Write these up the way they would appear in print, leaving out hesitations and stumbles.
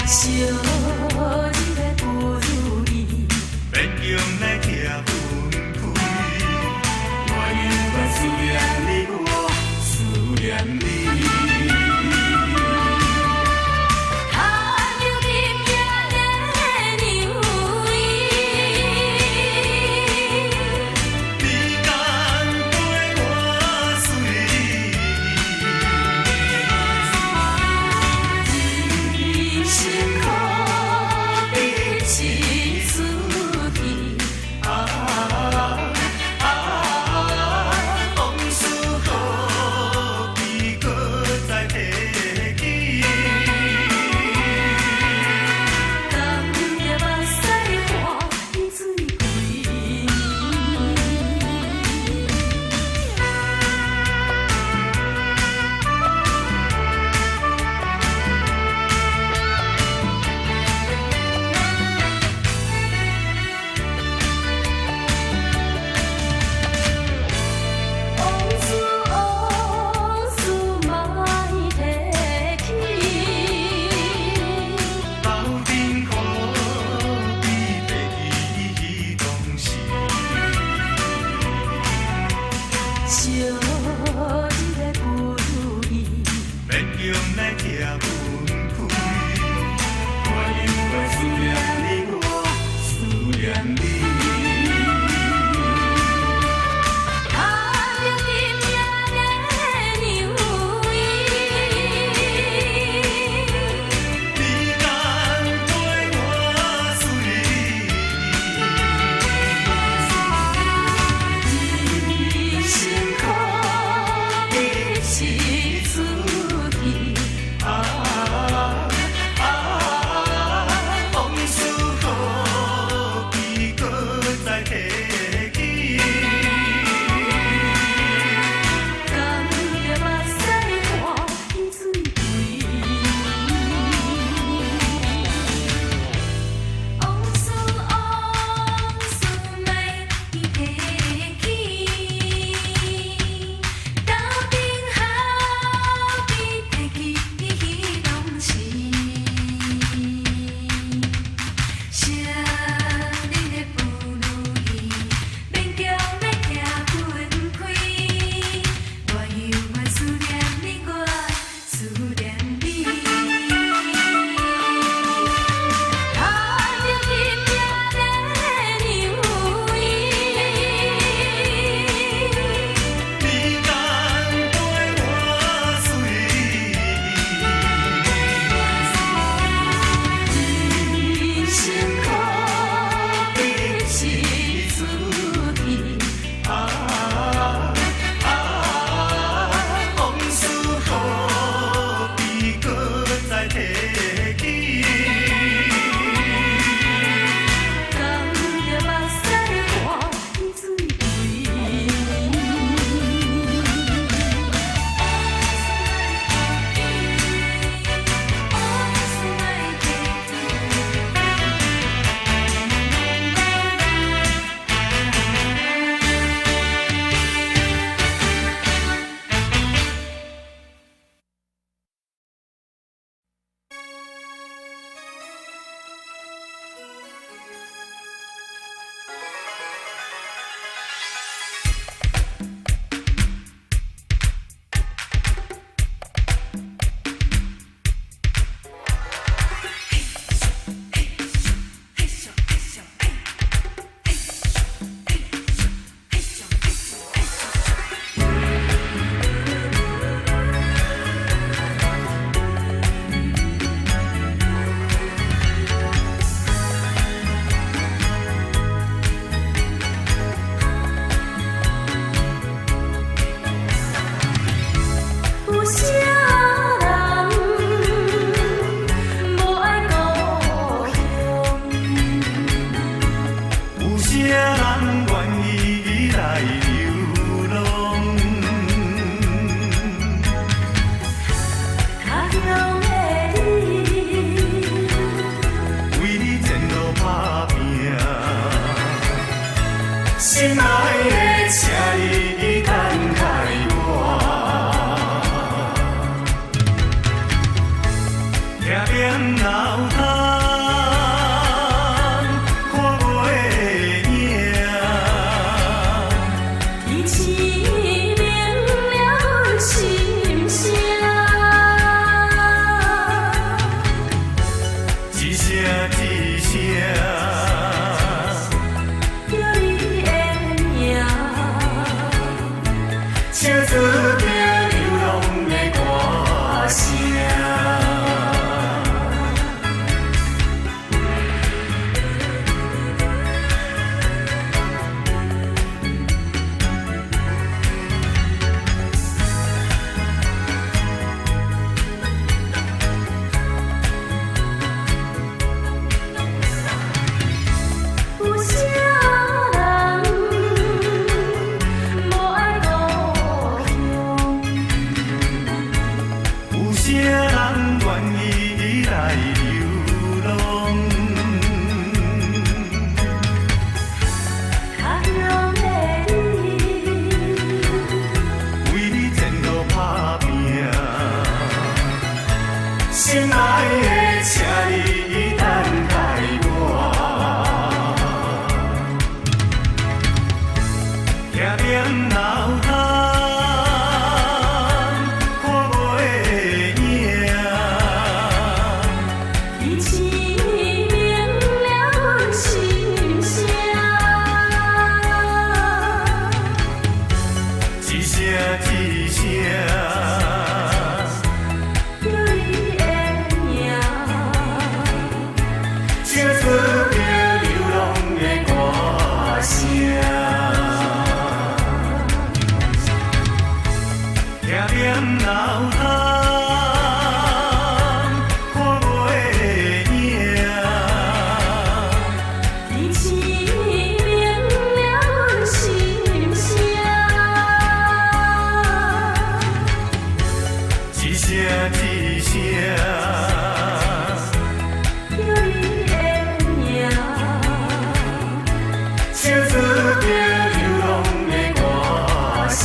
昔日的不如意，别用来拆分开。我犹原思念你，我思念你。看着你名的牛你敢陪我随？人生可比一次去，往事何必搁再提起？甘着目屎汗去水归。往事往事莫提起，斗阵何必提起当时？昔日的不如意，别用来拆分开。我犹原思念你，我思念你。看着你名的牛你敢陪我随？人生可比一次去，往事何必搁再提起？甘着目屎汗去水归。往事往事莫提起，斗阵何必提起当时？昔日的不如意，勉强来拆分开。我犹原思念你，我思念你。看着你名的牛你敢陪我随？人生可比一次去，往事何必点脑通，看无的影。你启明了心声，一声一声，叫你的名，唱出着流浪的歌声。有啥人无爱故乡？有啥人愿意来流浪？较勇的你，为你前途打拼，心爱的，请你等待我。点点脑通，看无的影。你启明了心声，一声一声，叫你的名，唱出着流浪的歌声。点点脑通，看无的影。你启明了心声，一声一声，叫你的名，唱出着流浪的歌声。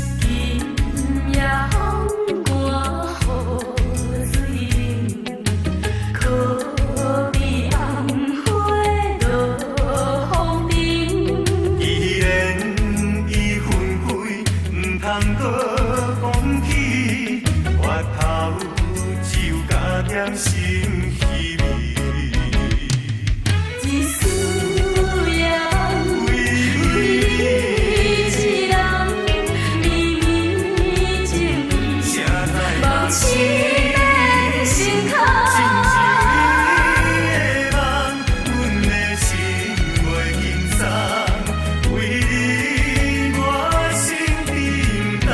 今夜风寒雨水冷，可比红花落风顶。依然已昏开，唔通搁讲起，月头只有加点心稀微。一丝烟，为你一人绵绵情意，谁知梦醒的心坎。真情的梦，阮的心袂轻松，为你我心沉重。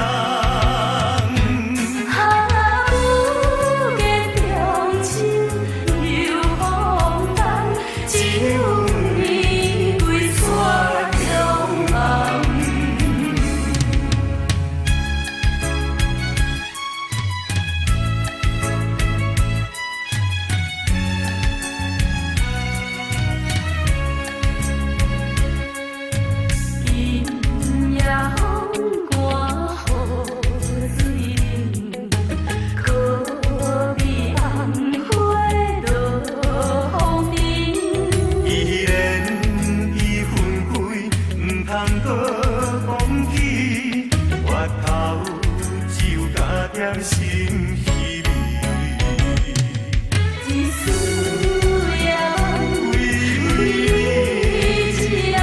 不见中情又风浪，只有你归山中望。今夜风寒雨水冷，可比红花落风顶。依然已昏开，唔通搁讲起，月头只有加点心稀微。一丝烟，为你一人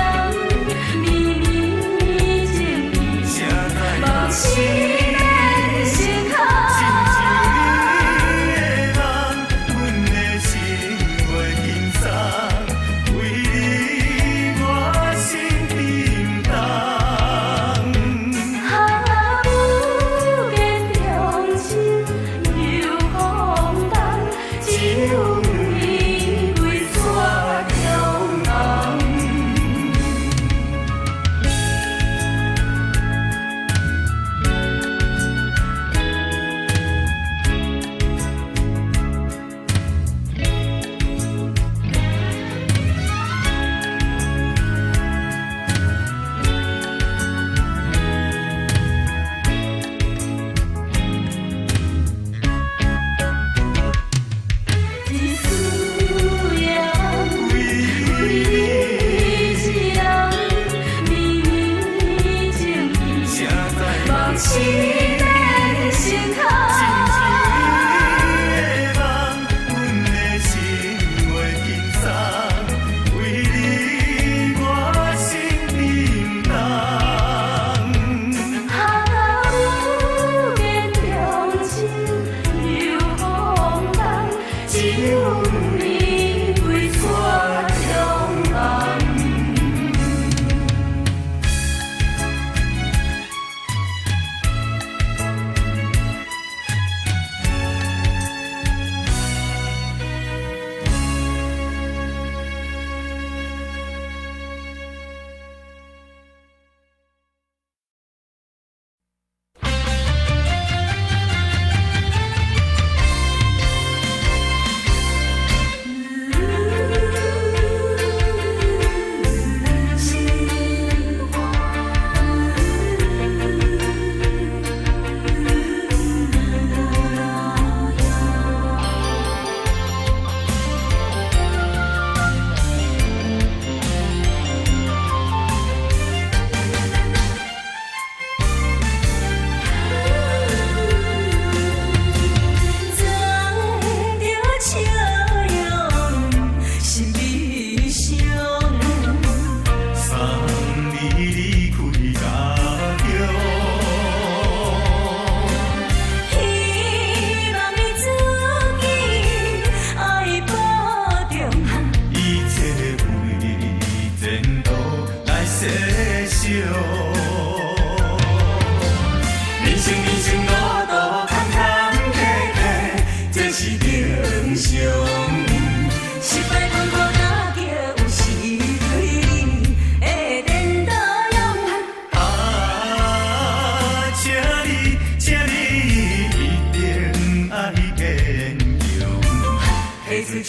绵绵情意，谁知梦醒的心坎。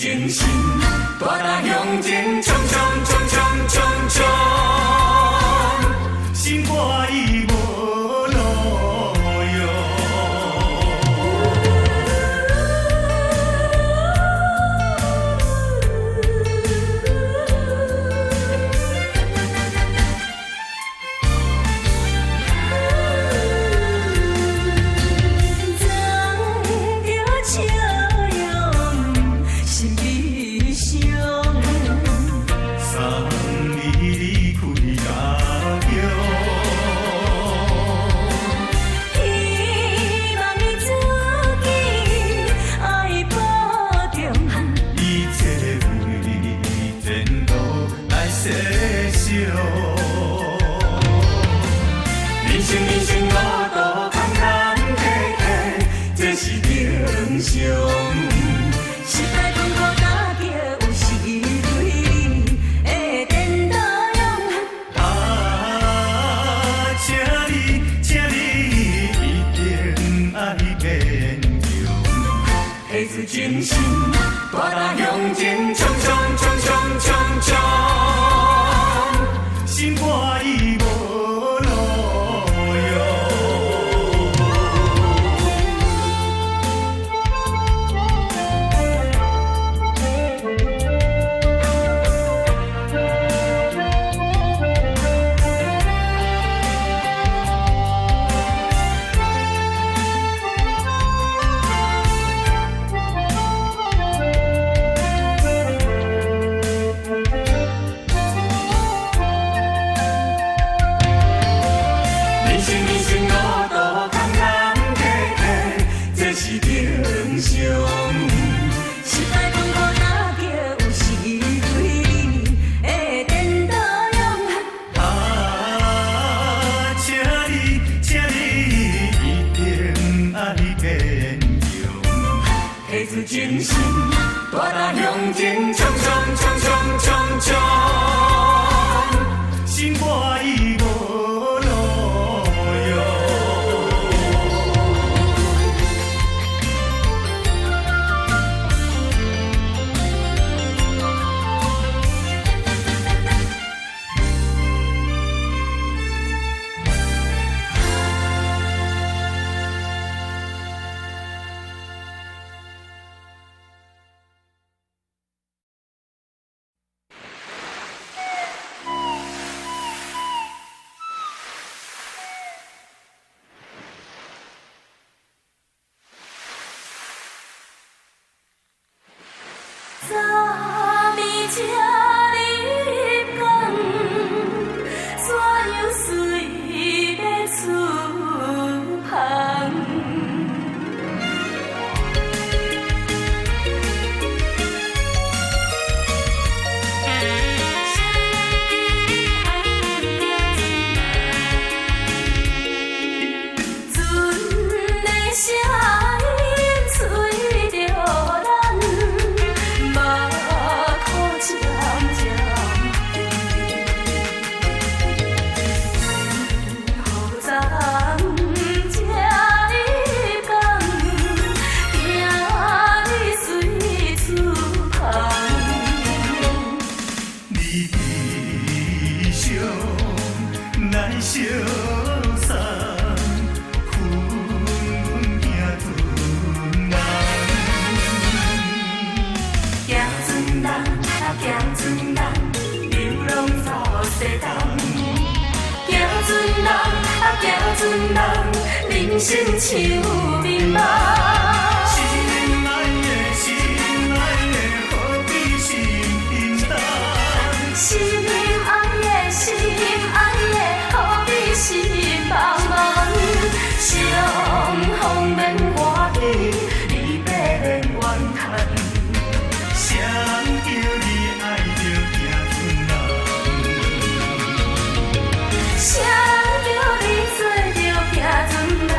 精神，大踏向前，冲冲冲冲冲冲，心肝已无路用。精神，大踏向前，冲冲冲冲冲冲，心肝已无路用。精神，大踏向前，冲冲冲冲冲冲，心肝已无路用。昨暝车入港，山羊随要出航。船的声音吹着咱。小山，阮行船人，行船人啊行船人，流浪到西东。行船人啊行船人，人生像迷茫。心爱的，心爱的，何必心平淡？心爱的，心爱的，何必心茫茫？相逢免外地，离别免怨叹。谁叫你爱着行船人？谁叫你做着行船人？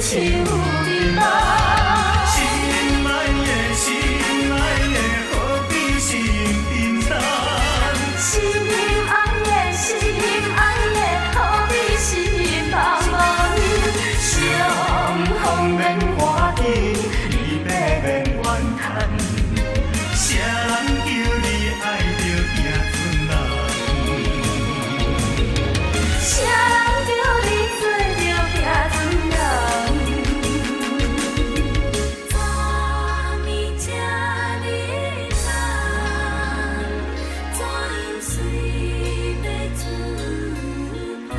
像面目。心爱的，心爱的，何必心沉重？心爱的，心爱的，何必心茫茫？相逢免欢喜，离别免怨叹。谁人叫你爱着行船人？谁人叫你做着行船人？昨暝这日长，怎样随要出发？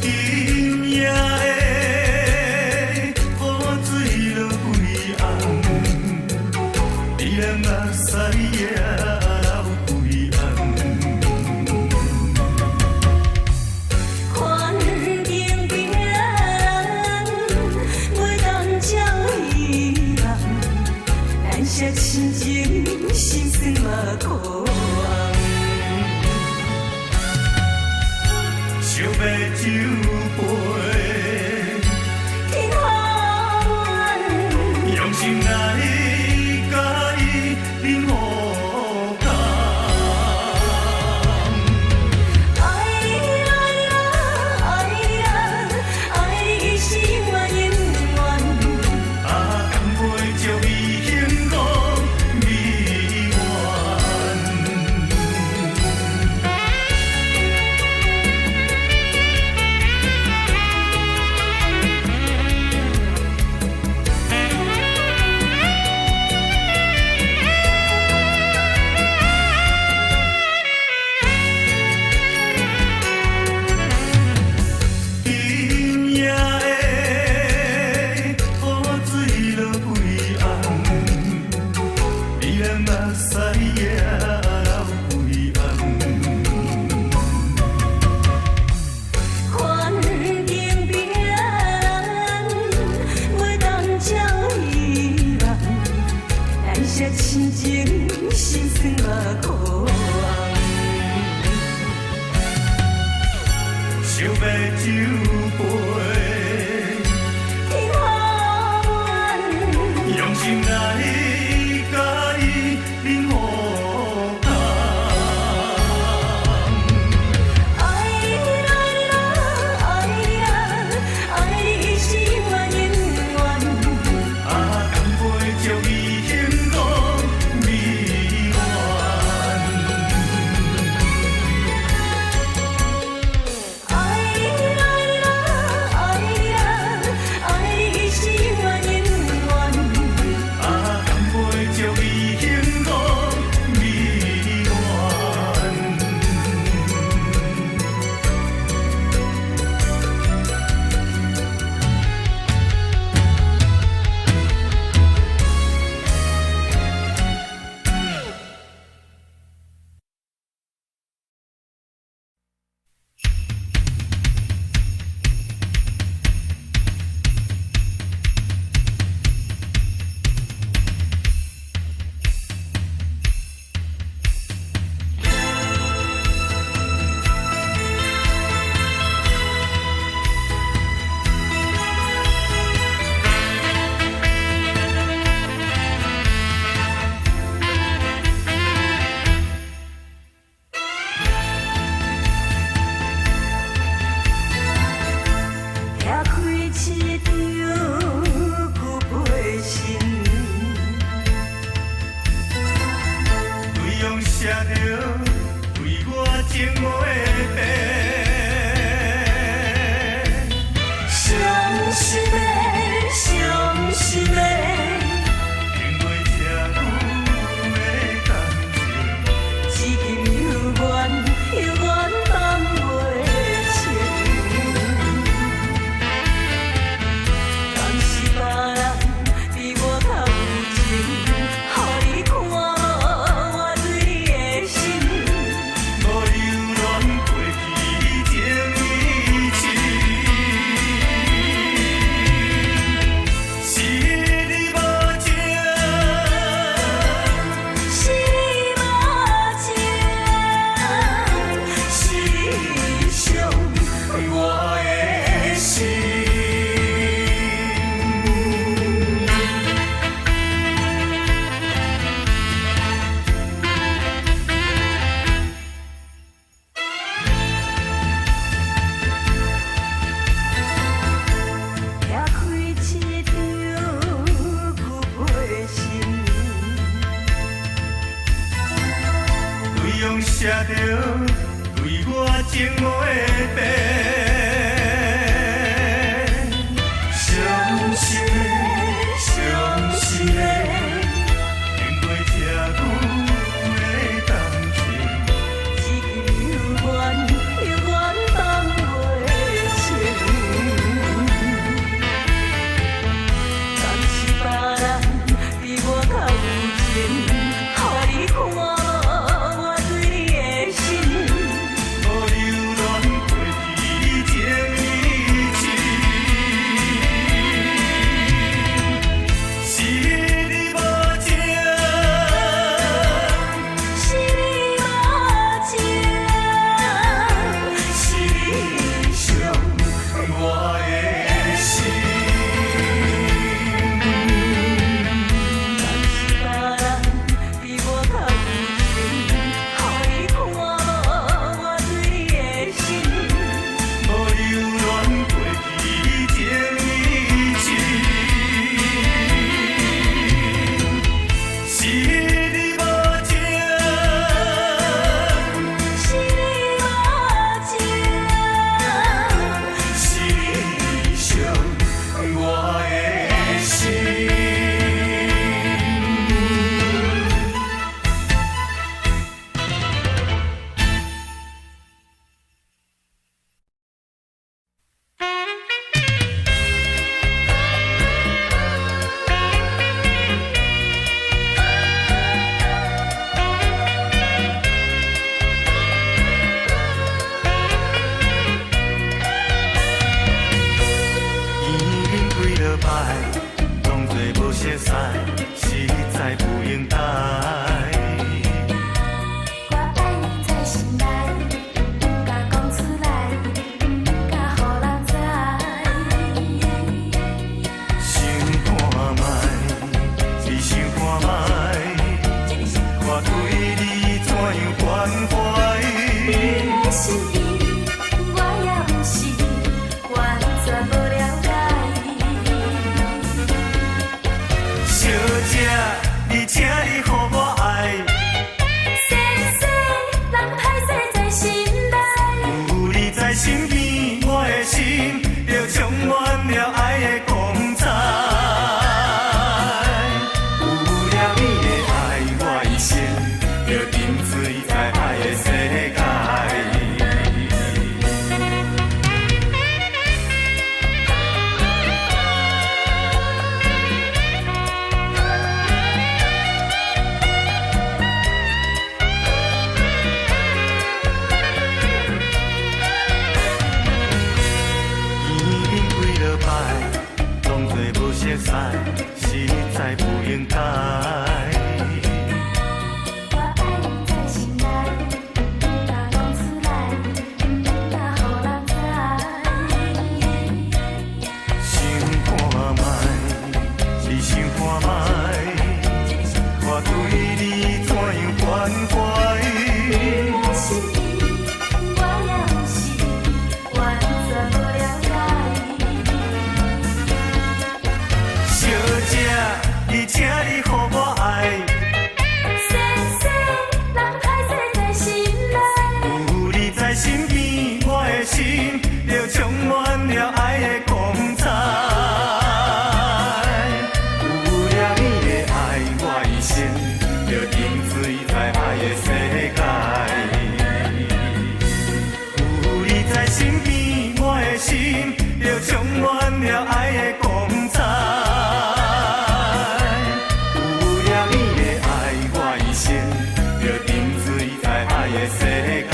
今夜的雨水落规红，你人目屎也流规红。环境变，袂当将遗忘，咱些亲情心酸嘛苦红。想要酒杯，天空远，用心来甲伊饮好干。爱你爱你爱你爱你是永远永远。啊，甘陪着伊幸福美满。今夜的雨水落规红，你人目屎也流规红。环境变，袂当将遗忘，咱些亲情心酸嘛苦红。想要酒杯，天空远，用心来甲伊饮好干。爱你爱你爱你爱你是永远永远。啊，甘陪着伊幸福美满。爱你爱你爱你爱你是永远永远。啊，甘陪着伊幸福美满。相思的写着对我情的病。伤心的，伤心的，经过这久的感情，一句永远永远放袂清。但是别人比我较有情，予你看我对你的心。无留恋过去情意深。是你无情，是你无情，是你伤我的心。别人比我较有情，予你看我对你的心。无留恋过去情意深。是你无情，是你无情，是你伤我的心。已经几落摆，当作无熟悉，实在不应该。我爱你在心内，不敢讲出来，不敢予人知。想看卖，你想看卖，我对你怎样关怀？你的心意，我也有是完全无了解。小姐，你请你予我爱，细细人歹势在心内，有你在身边，我的心就充满了爱的光彩。有了你的爱，我一生就沉醉在爱的世界。已经几落摆，当作无熟悉，实在不应该。我爱你在心内，不敢讲出来，不敢予人知。想看卖，你想看卖，我对你怎样关怀？你的心意，我也有是完全无了解。小姐，你请你予我爱，细细人歹势在心内，有你在身边，我的心就充满了爱的光彩。有了你的爱，我一生就沉醉在爱的世界。有你在身边，我的心就充满了爱的光彩。有了你的爱，我一生就沉醉在爱的世界。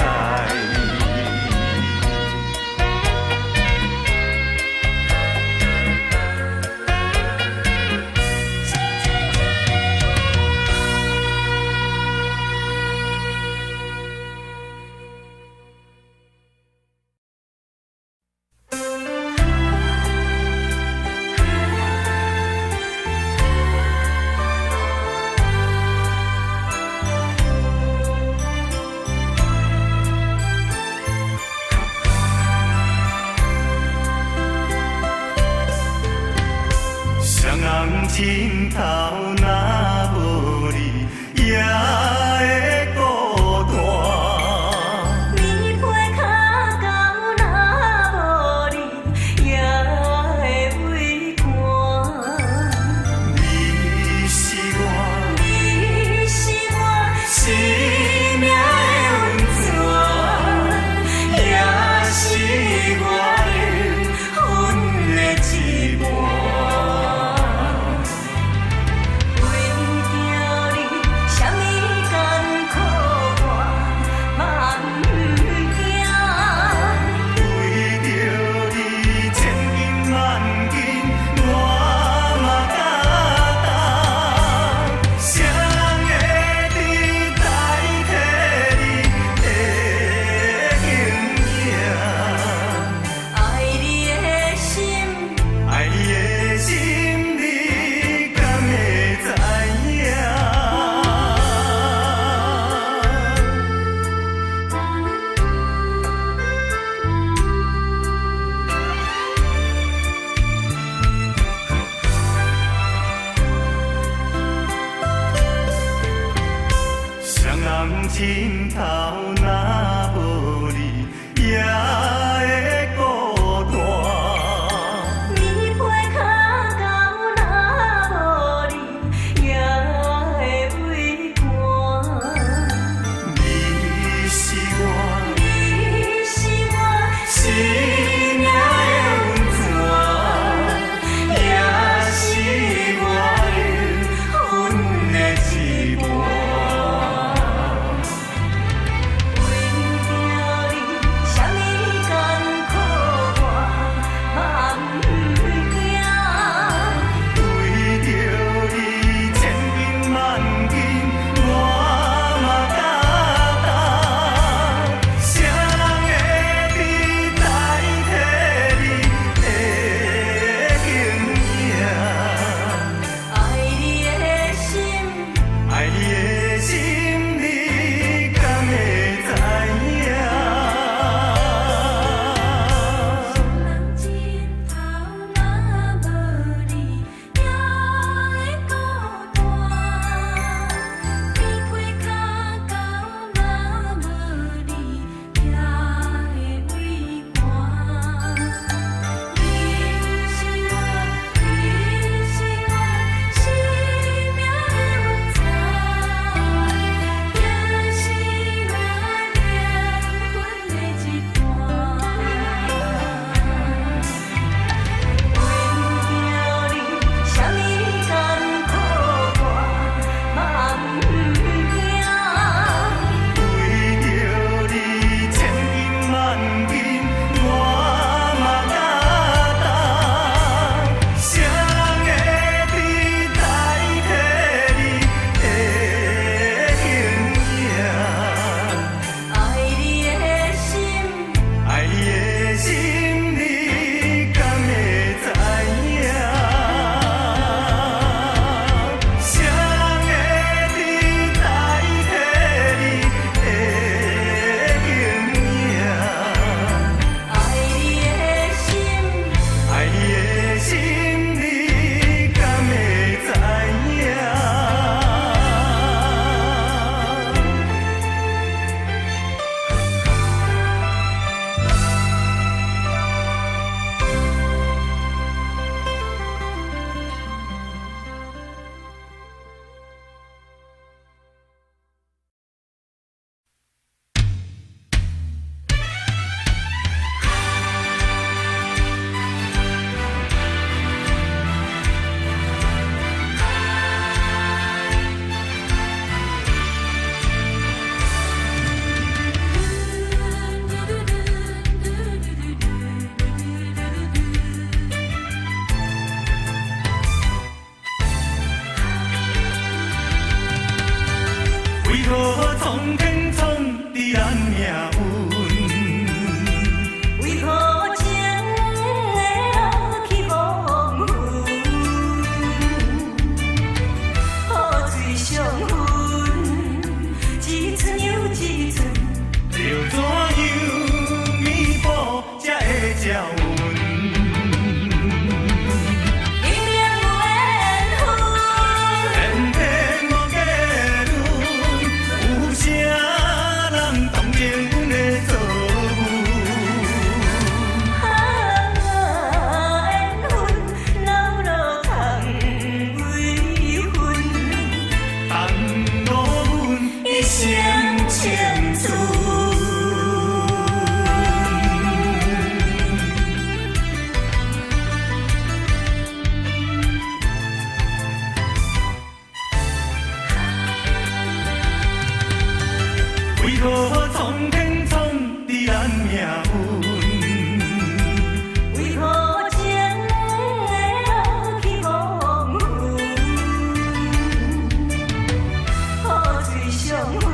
人尽头若无你，也会孤单。你陪脚到若无你，也会畏寒。你是我你是我生命的温泉，也是我灵魂的一半。为着你，啥物艰苦我嘛不惊。为着你千斤万斤，我嘛敢担。谁人会比代替你的形影？爱你的心，爱你的心，你敢会知影？人尽头若无你，也会孤单。你陪脚到若无你，也会畏寒。你是我，你是我生命的温泉，也是我灵魂的一半。为着你，啥物艰苦我嘛不惊。为着你千斤万斤，我嘛敢担。谁人会比代替你的形影？爱你的心，爱你的心，你敢会知影？谁人会比代替你的形影？爱你的心，爱你的心，你敢会知影？为何苍天创伫咱命运？为何情会落去风云？雨水上分，一寸又一寸，要怎样弥补才会照阮？明明有缘分，天天无结论，有啥人同情阮的错误？缘分老路通为分，耽误阮一生情存。为何苍天创伫咱命运？为何情会落去风云？雨水上分，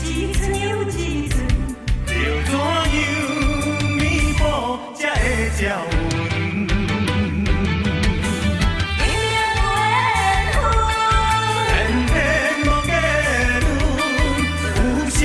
一寸又一寸，要怎样弥补才会照阮？明明有缘分，天天无结论，有啥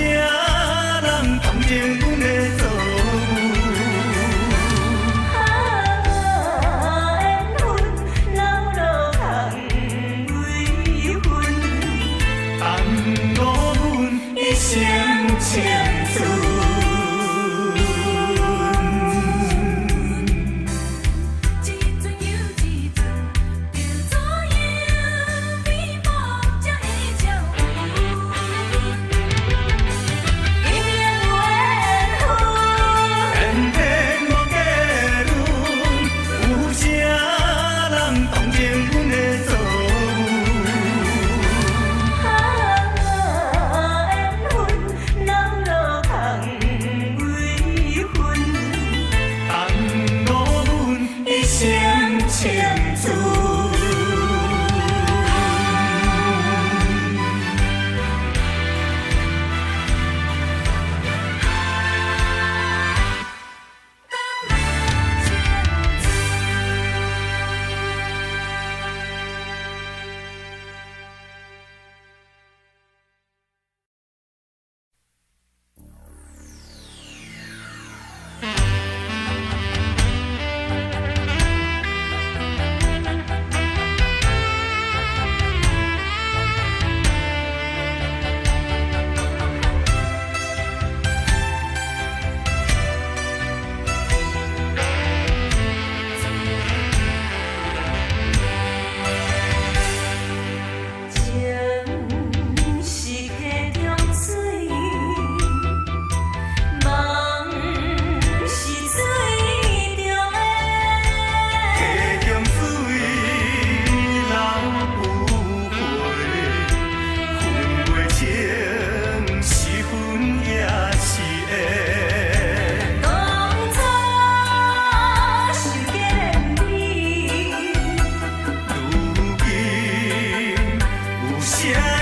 声。